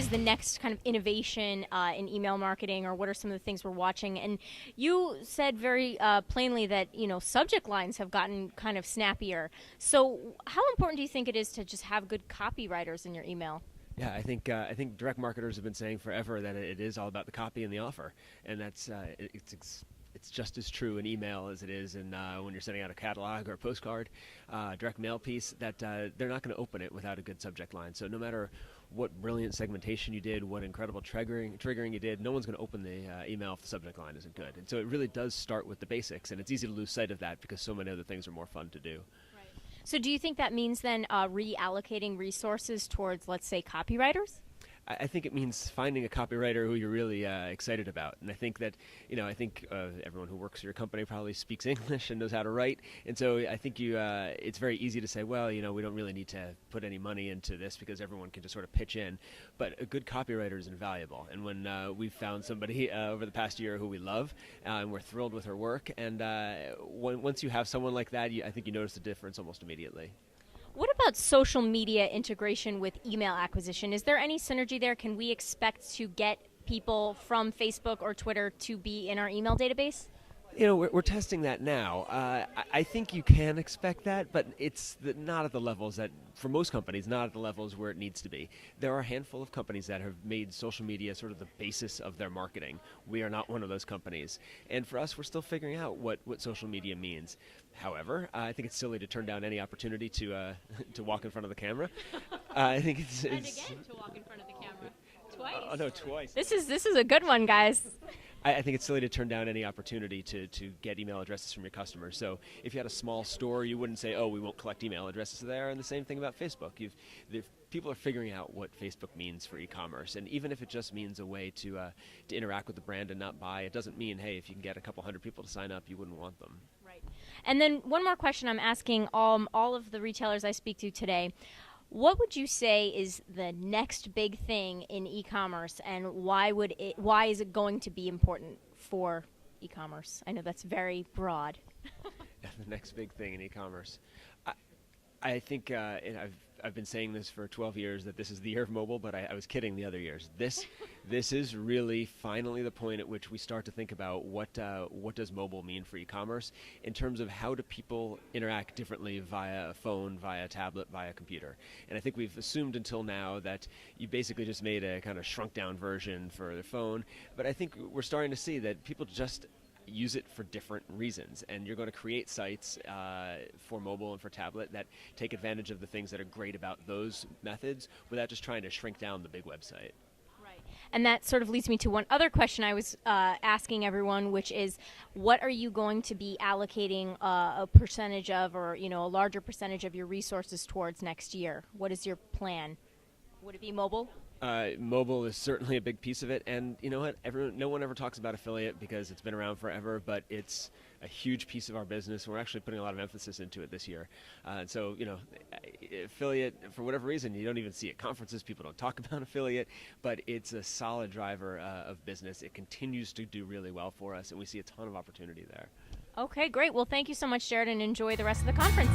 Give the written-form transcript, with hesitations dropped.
is the next kind of innovation in email marketing, or what are some of the things we're watching? And you said very plainly that, subject lines have gotten kind of snappier. So how important do you think it is to just have good copywriters in your email? Yeah, I think direct marketers have been saying forever that it is all about the copy and the offer, and it's just as true in email as it is in when you're sending out a catalog or a postcard, direct mail piece. That they're not going to open it without a good subject line. So no matter what brilliant segmentation you did, what incredible triggering you did, no one's going to open the email if the subject line isn't good. And so it really does start with the basics, and it's easy to lose sight of that because so many other things are more fun to do. So do you think that means then reallocating resources towards, let's say, copywriters? I think it means finding a copywriter who you're really excited about, and I think that everyone who works for your company probably speaks English and knows how to write, and so I think it's very easy to say, well, we don't really need to put any money into this because everyone can just sort of pitch in, but a good copywriter is invaluable. And when we've found somebody over the past year who we love, and we're thrilled with her work, and once you have someone like that, I think you notice the difference almost immediately. What about social media integration with email acquisition? Is there any synergy there? Can we expect to get people from Facebook or Twitter to be in our email database? We're testing that now. I think you can expect that, but it's not at the levels that, for most companies, not at the levels where it needs to be. There are a handful of companies that have made social media sort of the basis of their marketing. We are not one of those companies. And for us, we're still figuring out what social media means. However, I think it's silly to turn down any opportunity to walk in front of the camera. I think it's and again, to walk in front of the camera. Twice. Oh, no, twice. This is a good one, guys. I think it's silly to turn down any opportunity to get email addresses from your customers. So if you had a small store, you wouldn't say, we won't collect email addresses there. And the same thing about Facebook. People are figuring out what Facebook means for e-commerce. And even if it just means a way to interact with the brand and not buy, it doesn't mean, hey, if you can get a couple hundred people to sign up, you wouldn't want them. Right. And then one more question I'm asking all of the retailers I speak to today. What would you say is the next big thing in e-commerce, and why is it going to be important for e-commerce? I know that's very broad. Yeah, the next big thing in e-commerce. I think, and I've been saying this for 12 years, that this is the year of mobile, but I was kidding the other years. This is really finally the point at which we start to think about what does mobile mean for e-commerce in terms of how do people interact differently via a phone, via a tablet, via a computer. And I think we've assumed until now that you basically just made a kind of shrunk down version for the phone, but I think we're starting to see that people just use it for different reasons, and you're going to create sites for mobile and for tablet that take advantage of the things that are great about those methods without just trying to shrink down the big website. Right. And that sort of leads me to one other question I was asking everyone, which is, what are you going to be allocating a percentage of, or a larger percentage of your resources towards next year? What is your plan? Would it be mobile? Mobile is certainly a big piece of it, and you know what? No one ever talks about affiliate because it's been around forever, but it's a huge piece of our business. We're actually putting a lot of emphasis into it this year. So, affiliate, for whatever reason, you don't even see at conferences. People don't talk about affiliate, but it's a solid driver of business. It continues to do really well for us, and we see a ton of opportunity there. Okay, great. Well, thank you so much, Jared, and enjoy the rest of the conference.